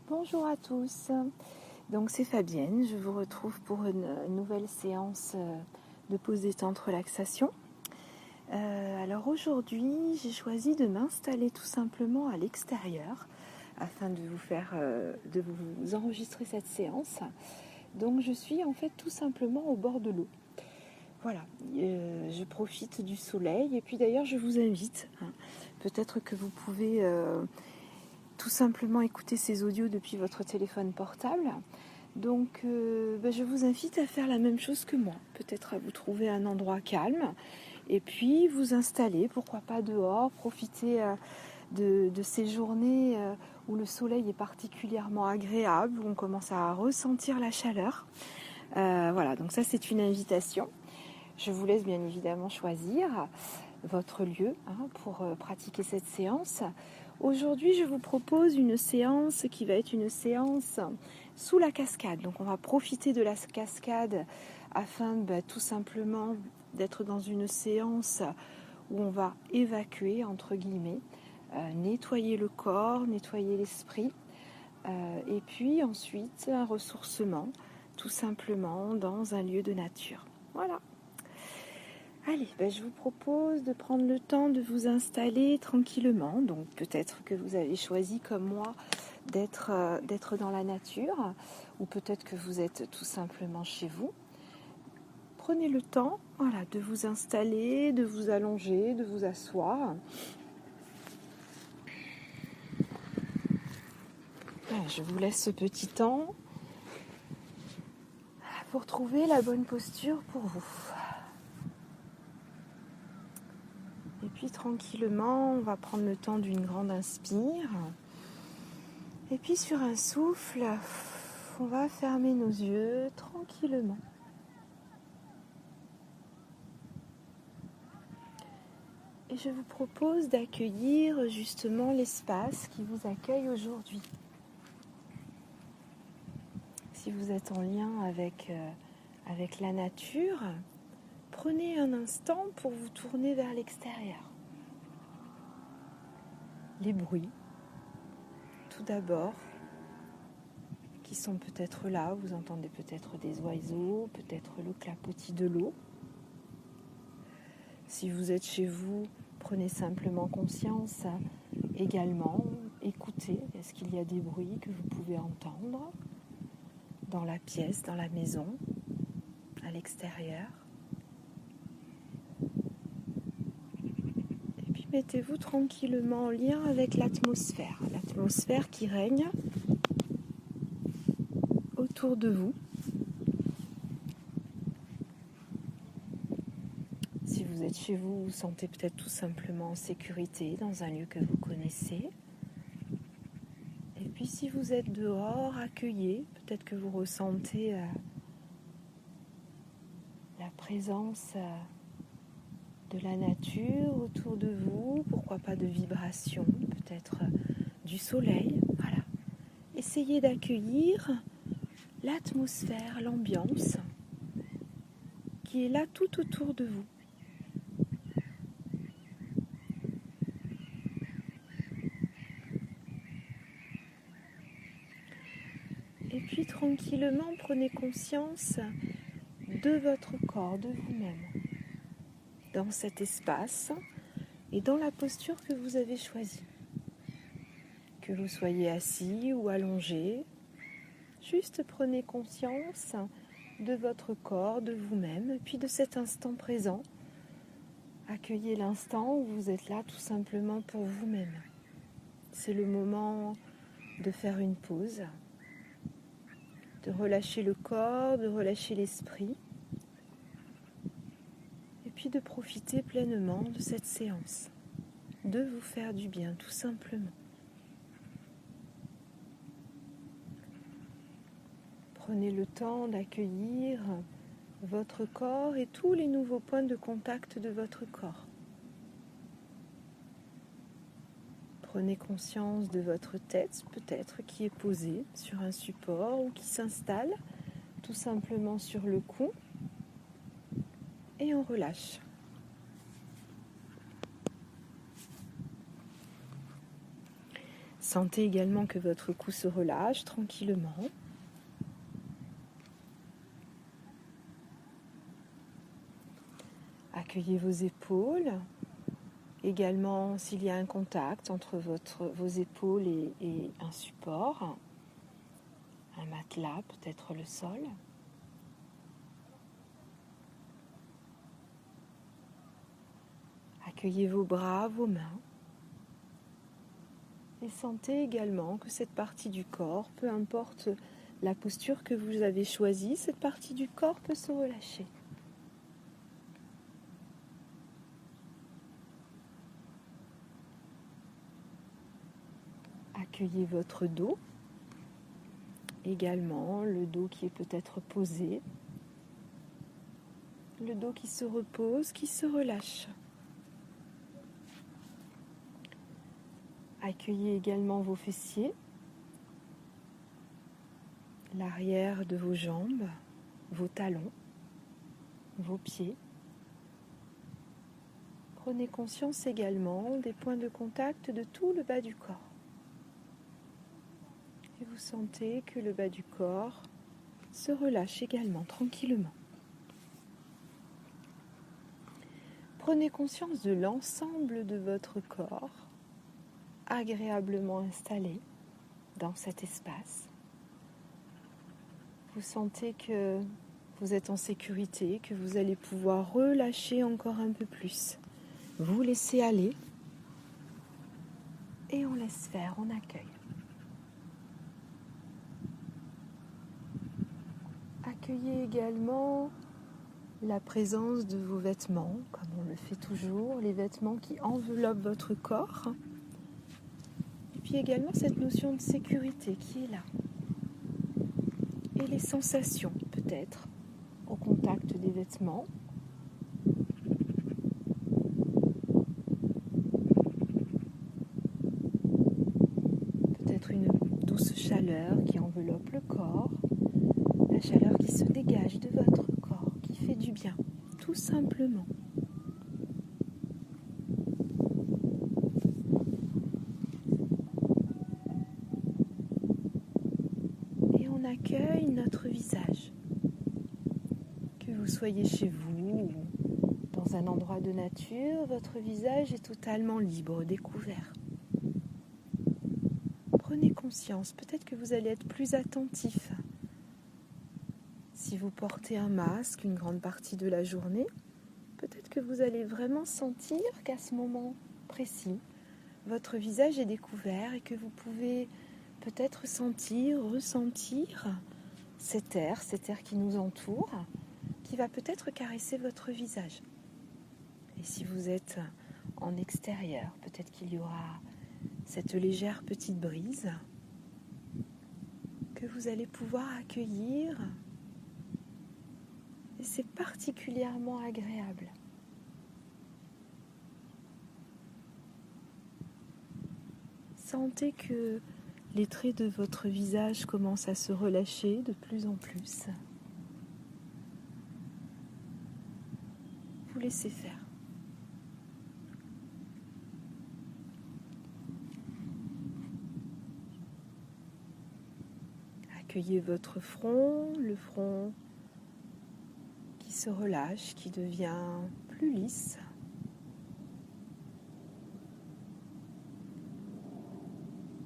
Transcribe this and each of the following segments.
Bonjour à tous, donc c'est Fabienne, je vous retrouve pour une nouvelle séance de pause détente relaxation. Alors aujourd'hui j'ai choisi de m'installer tout simplement à l'extérieur afin de vous enregistrer cette séance. Donc je suis en fait tout simplement au bord de l'eau. Voilà, je profite du soleil et puis d'ailleurs je vous invite, peut-être que vous pouvez tout simplement écouter ces audios depuis votre téléphone portable. Donc je vous invite à faire la même chose que moi, peut-être à vous trouver un endroit calme et puis vous installer, pourquoi pas dehors, profiter de ces journées où le soleil est particulièrement agréable, où on commence à ressentir la chaleur. Voilà, donc ça c'est une invitation. Je vous laisse bien évidemment choisir votre lieu pour pratiquer cette séance. Aujourd'hui, je vous propose une séance qui va être une séance sous la cascade. Donc, on va profiter de la cascade afin tout simplement d'être dans une séance où on va évacuer, entre guillemets, nettoyer le corps, nettoyer l'esprit, et puis ensuite un ressourcement, tout simplement dans un lieu de nature. Voilà. Allez, je vous propose de prendre le temps de vous installer tranquillement. Donc peut-être que vous avez choisi comme moi d'être dans la nature, ou peut-être que vous êtes tout simplement chez vous. Prenez le temps, de vous installer, de vous allonger, de vous asseoir. Je vous laisse ce petit temps pour trouver la bonne posture pour vous. Et puis tranquillement, on va prendre le temps d'une grande inspire. Et puis sur un souffle, on va fermer nos yeux tranquillement. Et je vous propose d'accueillir justement l'espace qui vous accueille aujourd'hui. Si vous êtes en lien avec la nature, prenez un instant pour vous tourner vers l'extérieur. Les bruits, tout d'abord, qui sont peut-être là, vous entendez peut-être des oiseaux, peut-être le clapotis de l'eau. Si vous êtes chez vous, prenez simplement conscience également, écoutez, est-ce qu'il y a des bruits que vous pouvez entendre dans la pièce, dans la maison, à l'extérieur. Et puis mettez-vous tranquillement en lien avec l'atmosphère qui règne autour de vous. Si vous êtes chez vous, vous vous sentez peut-être tout simplement en sécurité dans un lieu que vous connaissez. Et puis si vous êtes dehors, accueillez, peut-être que vous ressentez la présence de la nature autour de vous, pourquoi pas de vibrations, peut-être du soleil. Voilà. Essayez d'accueillir l'atmosphère, l'ambiance qui est là tout autour de vous. Et puis tranquillement, prenez conscience de votre corps, de vous-même, dans cet espace et dans la posture que vous avez choisie. Que vous soyez assis ou allongé, juste prenez conscience de votre corps, de vous-même, et puis de cet instant présent. Accueillez l'instant où vous êtes là tout simplement pour vous-même. C'est le moment de faire une pause, de relâcher le corps, de relâcher l'esprit, et puis de profiter pleinement de cette séance, de vous faire du bien tout simplement. Prenez le temps d'accueillir votre corps et tous les nouveaux points de contact de votre corps. Prenez conscience de votre tête, peut-être, qui est posée sur un support ou qui s'installe tout simplement sur le cou. Et on relâche. Sentez également que votre cou se relâche tranquillement. Accueillez vos épaules. Également, s'il y a un contact entre vos épaules et un support, un matelas, peut-être le sol. Accueillez vos bras, vos mains. Et sentez également que cette partie du corps, peu importe la posture que vous avez choisie, cette partie du corps peut se relâcher. Accueillez votre dos. Également, le dos qui est peut-être posé. Le dos qui se repose, qui se relâche. Accueillez également vos fessiers, l'arrière de vos jambes, vos talons, vos pieds. Prenez conscience également des points de contact de tout le bas du corps. Et vous sentez que le bas du corps se relâche également tranquillement. Prenez conscience de l'ensemble de votre corps, agréablement installé dans cet espace. Vous sentez que vous êtes en sécurité, que vous allez pouvoir relâcher encore un peu plus. Vous laissez aller et on laisse faire, on accueille. Accueillez également la présence de vos vêtements, comme on le fait toujours, les vêtements qui enveloppent votre corps. Et puis également cette notion de sécurité qui est là. Et les sensations, peut-être, au contact des vêtements. Peut-être une douce chaleur qui enveloppe le corps. La chaleur qui se dégage de votre corps, qui fait du bien, tout simplement. Et on accueille notre visage. Que vous soyez chez vous ou dans un endroit de nature, votre visage est totalement libre, découvert. Prenez conscience, peut-être que vous allez être plus attentif. Si vous portez un masque une grande partie de la journée, peut-être que vous allez vraiment sentir qu'à ce moment précis, votre visage est découvert et que vous pouvez peut-être sentir, ressentir cet air qui nous entoure, qui va peut-être caresser votre visage. Et si vous êtes en extérieur, peut-être qu'il y aura cette légère petite brise que vous allez pouvoir accueillir. Et c'est particulièrement agréable. Sentez que les traits de votre visage commencent à se relâcher de plus en plus. Vous laissez faire. Accueillez votre front, le front qui se relâche, qui devient plus lisse.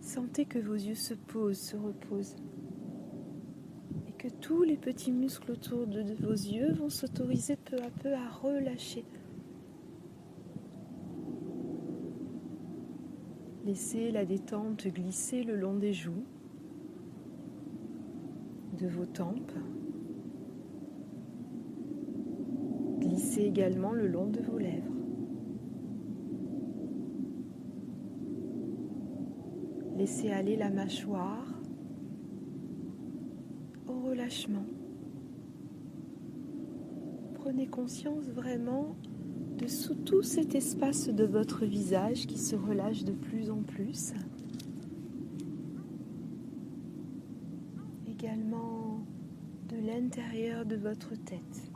Sentez que vos yeux se posent, se reposent. Et que tous les petits muscles autour de vos yeux vont s'autoriser peu à peu à relâcher. Laissez la détente glisser le long des joues, de vos tempes. Glissez également le long de vos lèvres. Laissez aller la mâchoire au relâchement. Prenez conscience vraiment de tout cet espace de votre visage qui se relâche de plus en plus. Également de l'intérieur de votre tête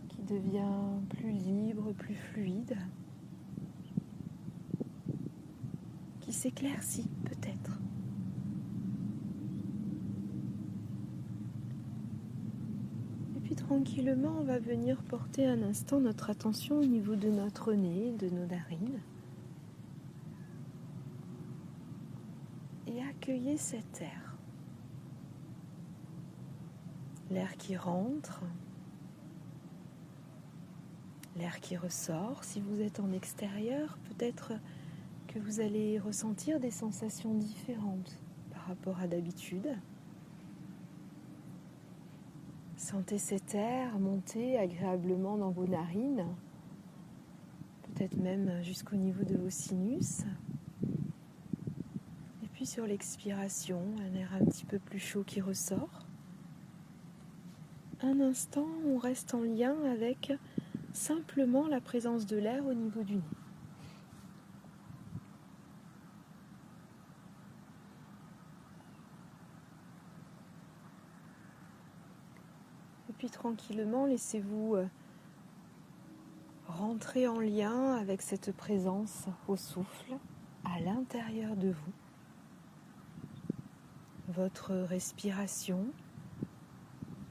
qui devient plus libre, plus fluide. s'éclaircit peut-être. Et puis tranquillement, on va venir porter un instant notre attention au niveau de notre nez, de nos narines. Et accueillez cet air. L'air qui rentre, l'air qui ressort. Si vous êtes en extérieur, peut-être que vous allez ressentir des sensations différentes par rapport à d'habitude. Sentez cet air monter agréablement dans vos narines, peut-être même jusqu'au niveau de vos sinus. Et puis sur l'expiration, un air un petit peu plus chaud qui ressort. Un instant, on reste en lien avec simplement la présence de l'air au niveau du nez. Et puis tranquillement, laissez-vous rentrer en lien avec cette présence au souffle à l'intérieur de vous. Votre respiration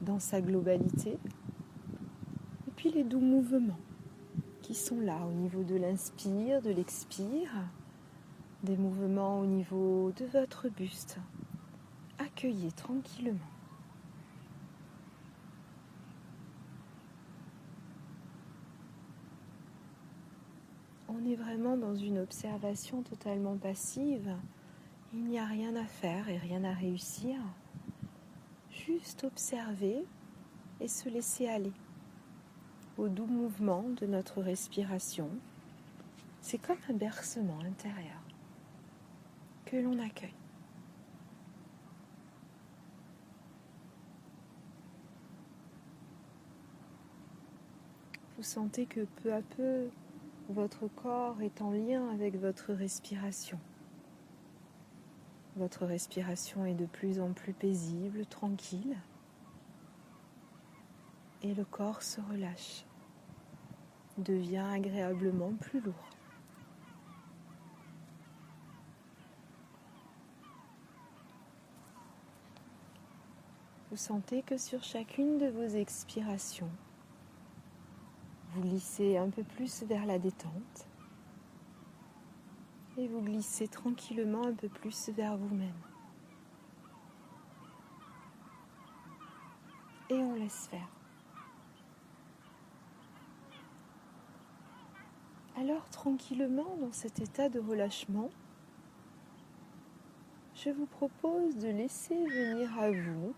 dans sa globalité. Et puis les doux mouvements qui sont là au niveau de l'inspire, de l'expire, des mouvements au niveau de votre buste. Accueillez tranquillement. On est vraiment dans une observation totalement passive. Il n'y a rien à faire et rien à réussir. Juste observer et se laisser aller au doux mouvement de notre respiration. C'est comme un bercement intérieur que l'on accueille. Vous sentez que peu à peu, votre corps est en lien avec votre respiration. Votre respiration est de plus en plus paisible, tranquille. Et le corps se relâche, devient agréablement plus lourd. Vous sentez que sur chacune de vos expirations, vous glissez un peu plus vers la détente et vous glissez tranquillement un peu plus vers vous-même. Et on laisse faire. Alors tranquillement, dans cet état de relâchement, je vous propose de laisser venir à vous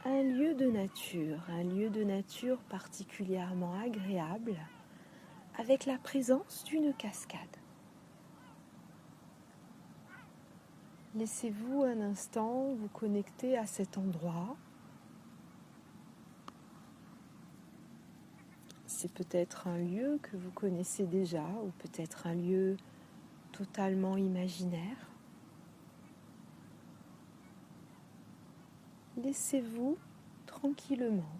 un lieu de nature particulièrement agréable, avec la présence d'une cascade. Laissez-vous un instant vous connecter à cet endroit. C'est peut-être un lieu que vous connaissez déjà ou peut-être un lieu totalement imaginaire. Laissez-vous tranquillement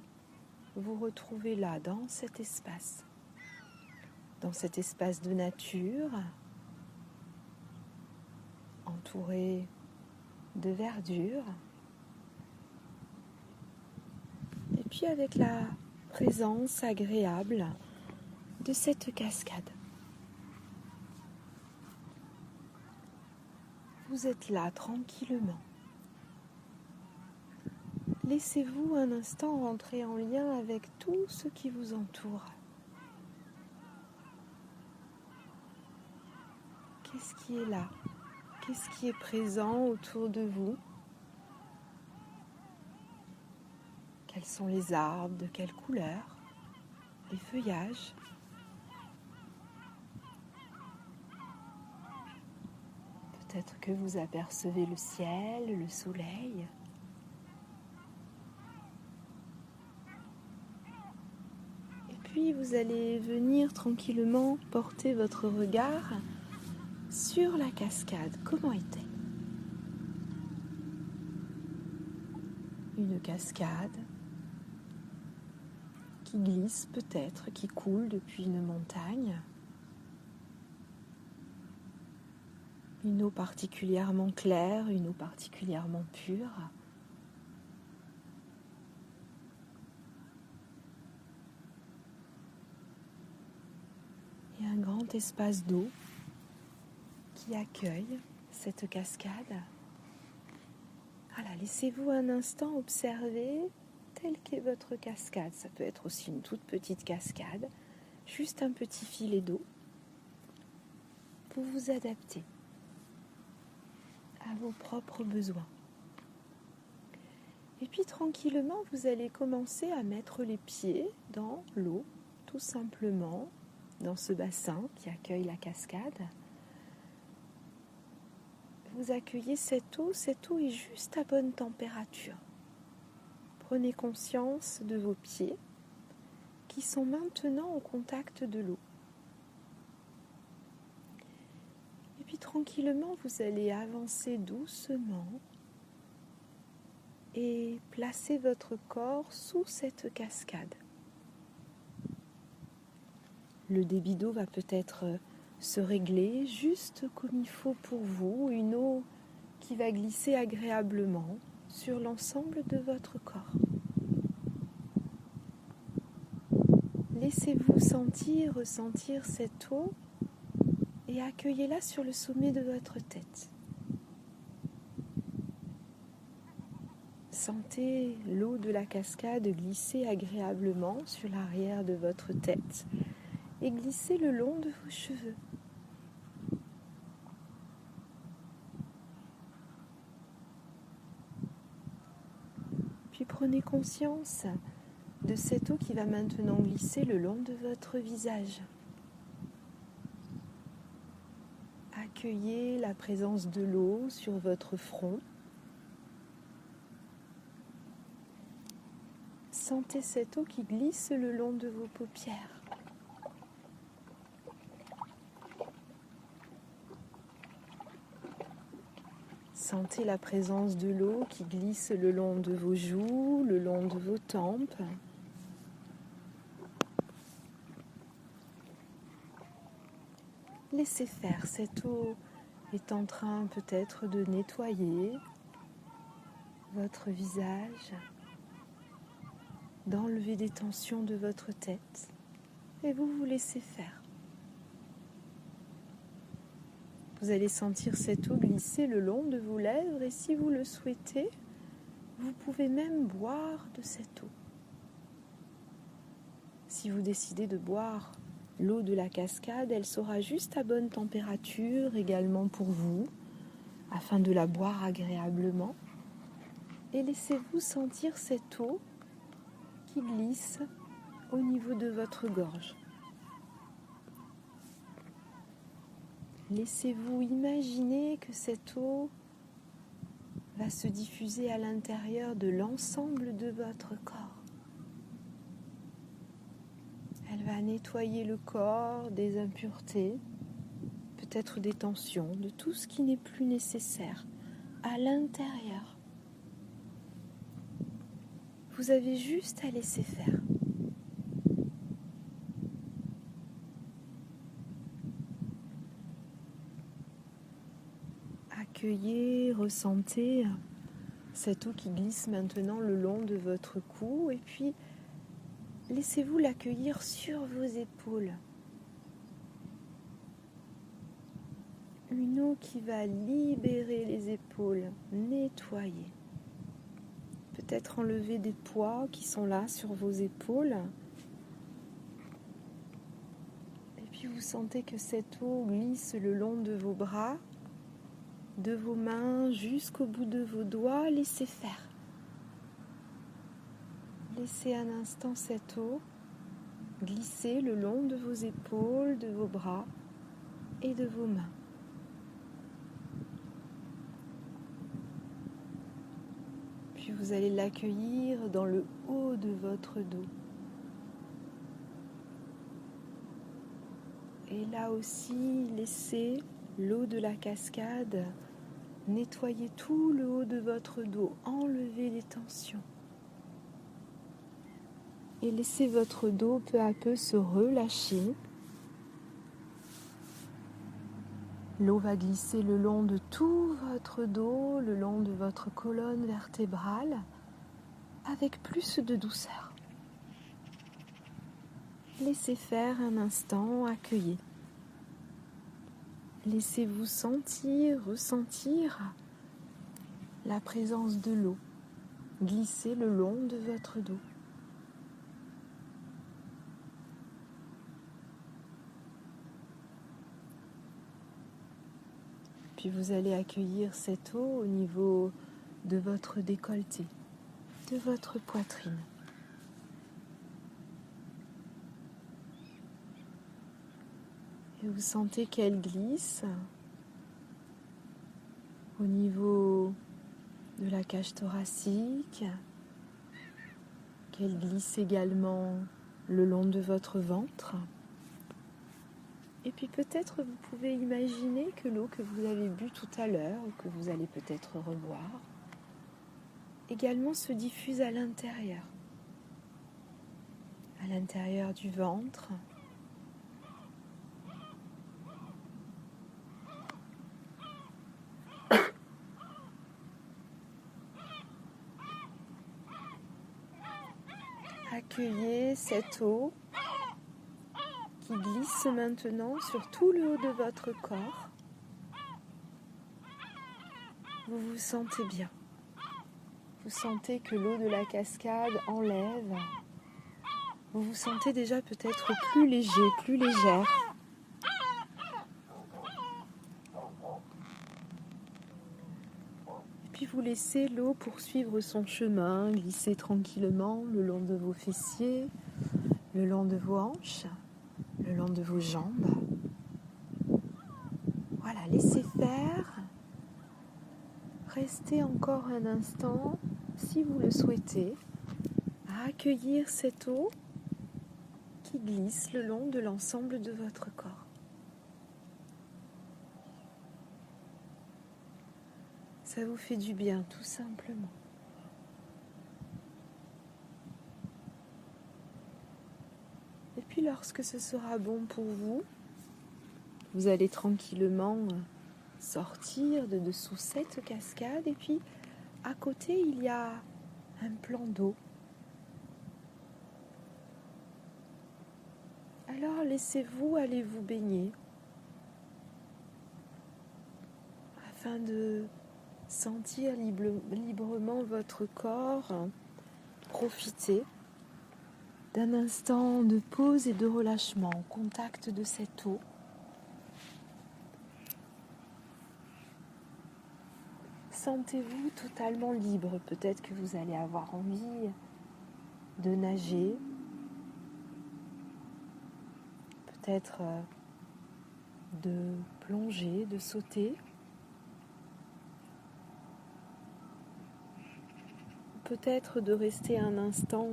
vous retrouver là, dans cet espace de nature, entouré de verdure, et puis avec la présence agréable de cette cascade. Vous êtes là tranquillement. Laissez-vous un instant rentrer en lien avec tout ce qui vous entoure. Qu'est-ce qui est là? Qu'est-ce qui est présent autour de vous? Quels sont les arbres? De quelle couleur? Les feuillages? Peut-être que vous apercevez le ciel, le soleil. Et puis vous allez venir tranquillement porter votre regard sur la cascade. Comment est-elle? Une cascade qui glisse peut-être, qui coule depuis une montagne. Une eau particulièrement claire, une eau particulièrement pure. Et un grand espace d'eau qui accueille cette cascade. Voilà, laissez-vous un instant observer telle qu'est votre cascade. Ça peut être aussi une toute petite cascade, juste un petit filet d'eau pour vous adapter à vos propres besoins. Et puis tranquillement, vous allez commencer à mettre les pieds dans l'eau, tout simplement, dans ce bassin qui accueille la cascade. Vous accueillez cette eau est juste à bonne température. Prenez conscience de vos pieds qui sont maintenant au contact de l'eau. Et puis tranquillement, vous allez avancer doucement et placer votre corps sous cette cascade. Le débit d'eau va peut-être se régler juste comme il faut pour vous, une eau qui va glisser agréablement sur l'ensemble de votre corps. Laissez-vous ressentir cette eau et accueillez-la sur le sommet de votre tête. Sentez l'eau de la cascade glisser agréablement sur l'arrière de votre tête et glisser le long de vos cheveux. Puis prenez conscience de cette eau qui va maintenant glisser le long de votre visage. Accueillez la présence de l'eau sur votre front. Sentez cette eau qui glisse le long de vos paupières. Sentez la présence de l'eau qui glisse le long de vos joues, le long de vos tempes. Laissez faire, cette eau est en train peut-être de nettoyer votre visage, d'enlever des tensions de votre tête et vous vous laissez faire. Vous allez sentir cette eau glisser le long de vos lèvres et si vous le souhaitez, vous pouvez même boire de cette eau. Si vous décidez de boire l'eau de la cascade, elle sera juste à bonne température également pour vous, afin de la boire agréablement. Et laissez-vous sentir cette eau qui glisse au niveau de votre gorge. Laissez-vous imaginer que cette eau va se diffuser à l'intérieur de l'ensemble de votre corps. Elle va nettoyer le corps des impuretés, peut-être des tensions, de tout ce qui n'est plus nécessaire à l'intérieur. Vous avez juste à laisser faire. Accueillez, ressentez cette eau qui glisse maintenant le long de votre cou et puis laissez-vous l'accueillir sur vos épaules. Une eau qui va libérer les épaules, nettoyer. Peut-être enlever des poids qui sont là sur vos épaules. Et puis vous sentez que cette eau glisse le long de vos bras, de vos mains jusqu'au bout de vos doigts. Laissez faire. Laissez un instant cette eau glisser le long de vos épaules, de vos bras et de vos mains. Puis vous allez l'accueillir dans le haut de votre dos. Et là aussi, laissez l'eau de la cascade nettoyer tout le haut de votre dos, enlevez les tensions. Et laissez votre dos peu à peu se relâcher. L'eau va glisser le long de tout votre dos, le long de votre colonne vertébrale, avec plus de douceur. Laissez faire un instant, accueillez. Laissez-vous sentir, ressentir la présence de l'eau glisser le long de votre dos. Puis vous allez accueillir cette eau au niveau de votre décolleté, de votre poitrine. Et vous sentez qu'elle glisse au niveau de la cage thoracique, qu'elle glisse également le long de votre ventre. Et puis peut-être vous pouvez imaginer que l'eau que vous avez bue tout à l'heure, ou que vous allez peut-être reboire, également se diffuse à l'intérieur du ventre. Accueillez cette eau qui glisse maintenant sur tout le haut de votre corps. Vous vous sentez bien. Vous sentez que l'eau de la cascade enlève. Vous vous sentez déjà peut-être plus léger, plus légère. Puis vous laissez l'eau poursuivre son chemin, glisser tranquillement le long de vos fessiers, le long de vos hanches, le long de vos jambes. Voilà, laissez faire. Restez encore un instant, si vous le souhaitez, à accueillir cette eau qui glisse le long de l'ensemble de votre corps. Ça vous fait du bien, tout simplement. Et puis lorsque ce sera bon pour vous, vous allez tranquillement sortir de dessous cette cascade. Et puis à côté, il y a un plan d'eau. Alors laissez-vous aller vous baigner afin de sentir librement votre corps, profiter d'un instant de pause et de relâchement au contact de cette eau. Sentez-vous totalement libre. Peut-être que vous allez avoir envie de nager, peut-être de plonger, de sauter. Peut-être de rester un instant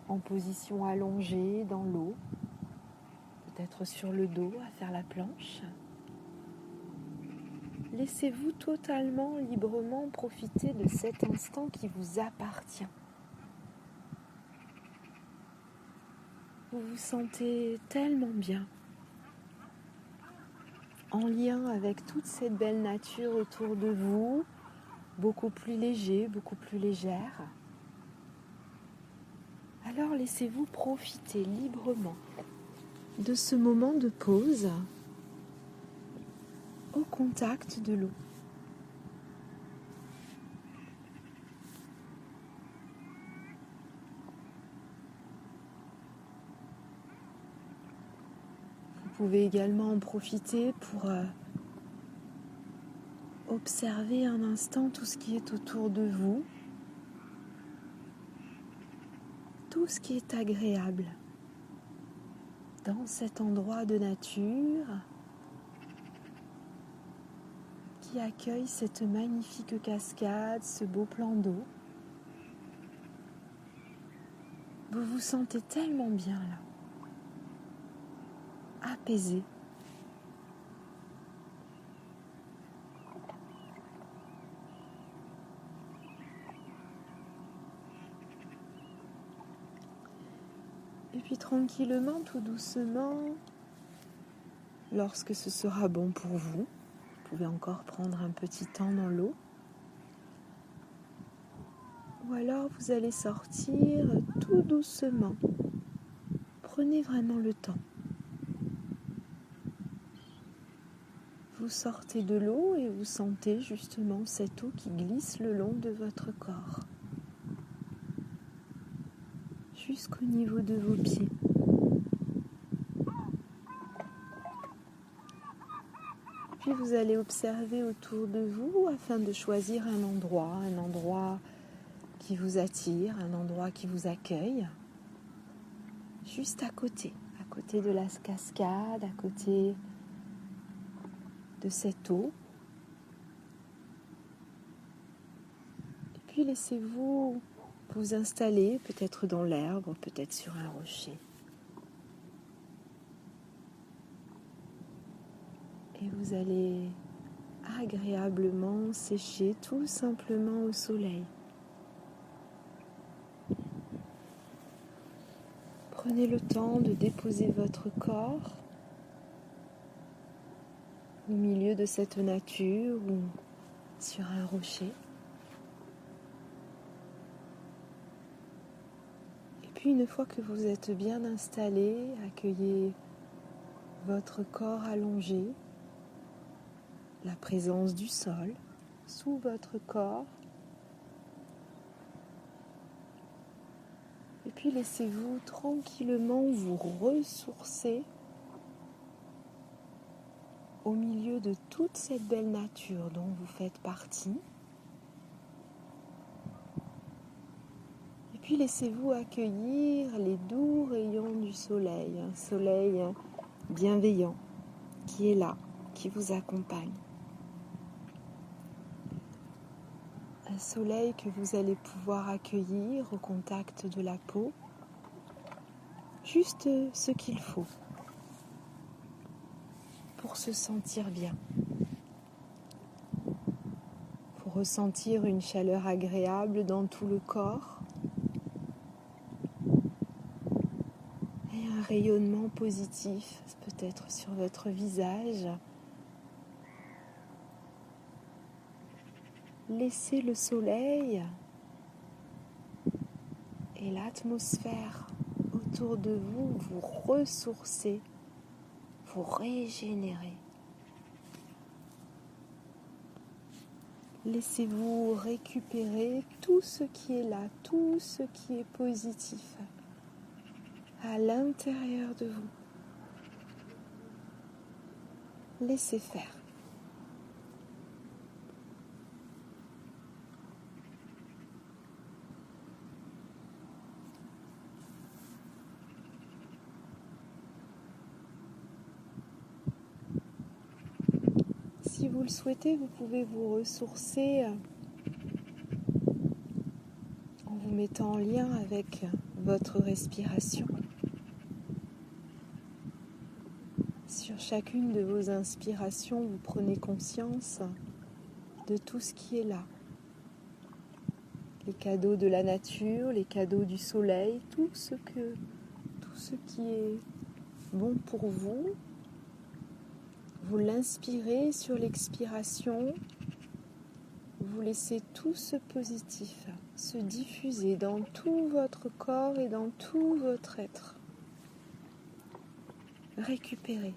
en position allongée dans l'eau, peut-être sur le dos à faire la planche. Laissez-vous totalement, librement profiter de cet instant qui vous appartient. Vous vous sentez tellement bien, en lien avec toute cette belle nature autour de vous, beaucoup plus léger, beaucoup plus légère. Alors laissez-vous profiter librement de ce moment de pause au contact de l'eau. Vous pouvez également en profiter pour observer un instant tout ce qui est autour de vous, tout ce qui est agréable dans cet endroit de nature qui accueille cette magnifique cascade, ce beau plan d'eau. Vous vous sentez tellement bien là, apaisé. Et puis tranquillement, tout doucement, Lorsque ce sera bon pour vous, vous pouvez encore prendre un petit temps dans l'eau. Ou alors vous allez sortir tout doucement. Prenez vraiment le temps. Vous sortez de l'eau et vous sentez justement cette eau qui glisse le long de votre corps, jusqu'au niveau de vos pieds. Puis vous allez observer autour de vous afin de choisir un endroit qui vous attire, un endroit qui vous accueille, juste à côté de la cascade, à côté de cette eau. Et puis laissez-vous vous installer, peut-être dans l'herbe, peut-être sur un rocher. Et vous allez agréablement sécher tout simplement au soleil. Prenez le temps de déposer votre corps au milieu de cette nature ou sur un rocher. Et puis une fois que vous êtes bien installé, accueillez votre corps allongé, la présence du sol sous votre corps. Et puis laissez-vous tranquillement vous ressourcer au milieu de toute cette belle nature dont vous faites partie. Et puis laissez-vous accueillir les doux rayons du soleil, un soleil bienveillant qui est là, qui vous accompagne. Un soleil que vous allez pouvoir accueillir au contact de la peau, juste ce qu'il faut pour se sentir bien. Pour ressentir une chaleur agréable dans tout le corps et un rayonnement positif, peut-être sur votre visage. Laissez le soleil et l'atmosphère autour de vous vous ressourcer, vous régénérer. Laissez-vous récupérer tout ce qui est là, tout ce qui est positif à l'intérieur de vous. Laissez faire. Si vous le souhaitez, vous pouvez vous ressourcer en vous mettant en lien avec votre respiration. Sur chacune de vos inspirations, vous prenez conscience de tout ce qui est là. Les cadeaux de la nature, les cadeaux du soleil, tout ce qui est bon pour vous. Vous l'inspirez sur l'expiration, vous laissez tout ce positif se diffuser dans tout votre corps et dans tout votre être. Récupérez.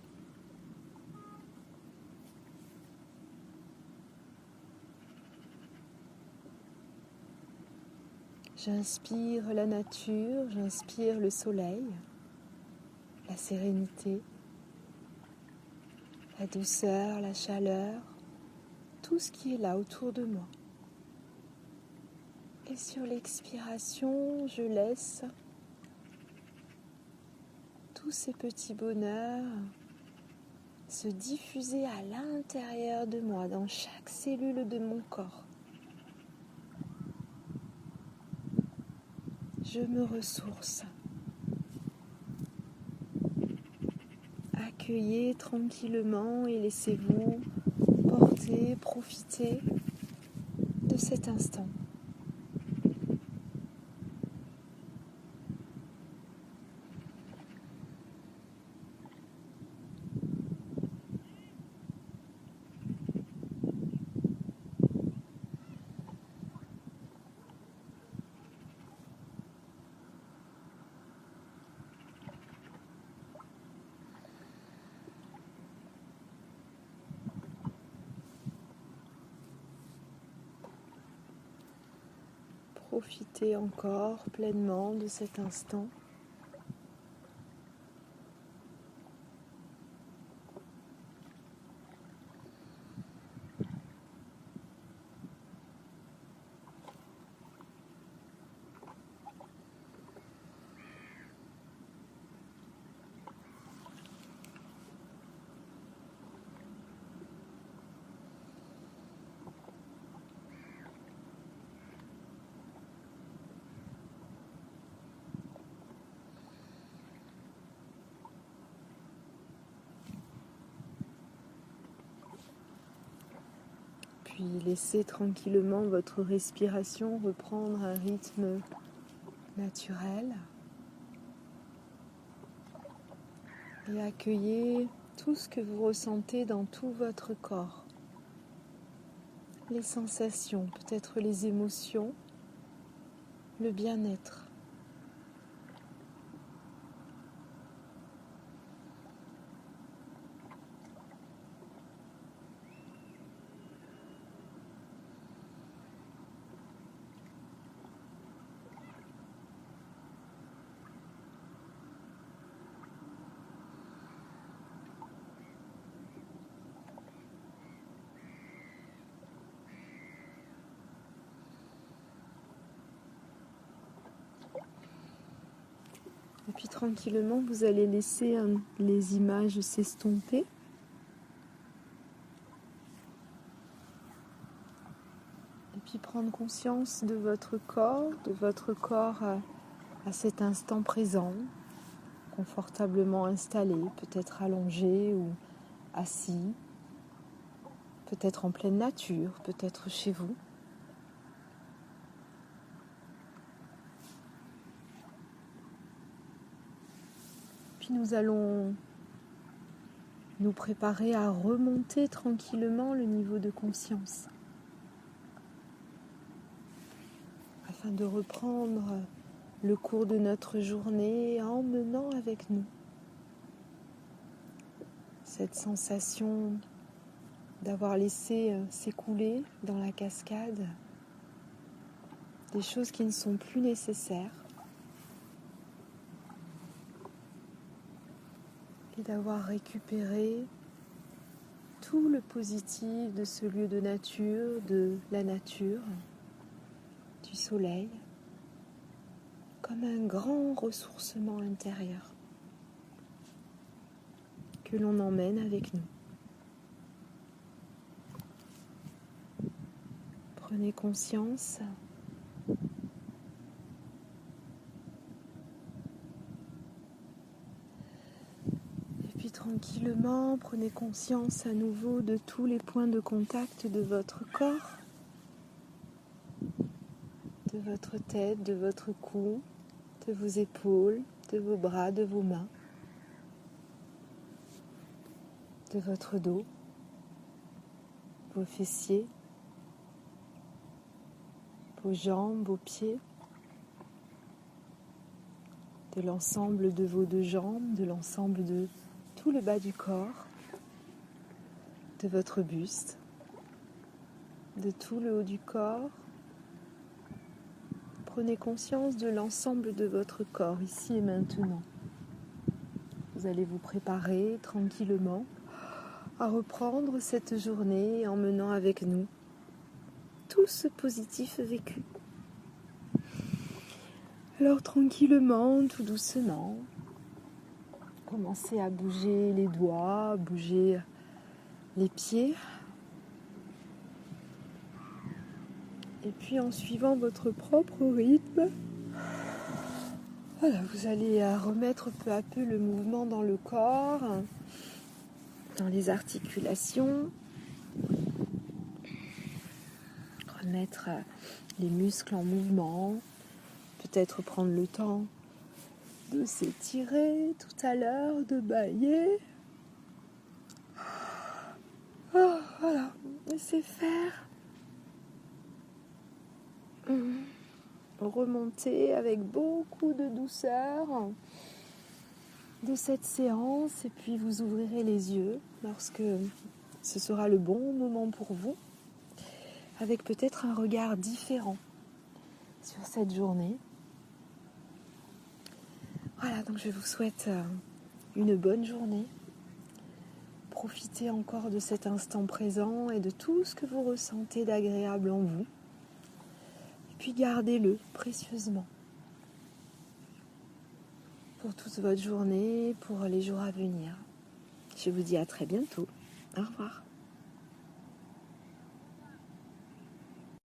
J'inspire la nature, j'inspire le soleil, la sérénité, la douceur, la chaleur, tout ce qui est là autour de moi. Et sur l'expiration, je laisse tous ces petits bonheurs se diffuser à l'intérieur de moi, dans chaque cellule de mon corps. Je me ressource. Accueillez tranquillement et laissez-vous porter, profiter de cet instant. profiter encore pleinement de cet instant. Puis laissez tranquillement votre respiration reprendre un rythme naturel et accueillez tout ce que vous ressentez dans tout votre corps. Les sensations, peut-être les émotions, le bien-être. Et puis tranquillement, vous allez laisser les images s'estomper. Et puis prendre conscience de votre corps à cet instant présent, confortablement installé, peut-être allongé ou assis, peut-être en pleine nature, peut-être chez vous. Puis nous allons nous préparer à remonter tranquillement le niveau de conscience afin de reprendre le cours de notre journée en emmenant avec nous cette sensation d'avoir laissé s'écouler dans la cascade des choses qui ne sont plus nécessaires et d'avoir récupéré tout le positif de ce lieu de nature, de la nature, du soleil, comme un grand ressourcement intérieur que l'on emmène avec nous. Prenez conscience et puis tranquillement prenez conscience à nouveau de tous les points de contact de votre corps, de votre tête, de votre cou, de vos épaules, de vos bras, de vos mains, de votre dos, vos fessiers, vos jambes, vos pieds, de l'ensemble de vos deux jambes, de l'ensemble de tout le bas du corps, de votre buste, de tout le haut du corps. Prenez conscience de l'ensemble de votre corps, ici et maintenant. Vous allez vous préparer tranquillement à reprendre cette journée en menant avec nous tout ce positif vécu. Alors tranquillement, tout doucement, commencez à bouger les doigts, bouger les pieds. Et puis en suivant votre propre rythme, voilà, vous allez remettre peu à peu le mouvement dans le corps, dans les articulations, remettre les muscles en mouvement, peut-être prendre le temps de s'étirer tout à l'heure, de bâiller. Oh, voilà, laissez faire. Remonter avec beaucoup de douceur de cette séance et puis vous ouvrirez les yeux lorsque ce sera le bon moment pour vous, avec peut-être un regard différent sur cette journée. Voilà, donc je vous souhaite une bonne journée. Profitez encore de cet instant présent et de tout ce que vous ressentez d'agréable en vous. Et puis gardez-le précieusement pour toute votre journée, pour les jours à venir. Je vous dis à très bientôt. Au revoir.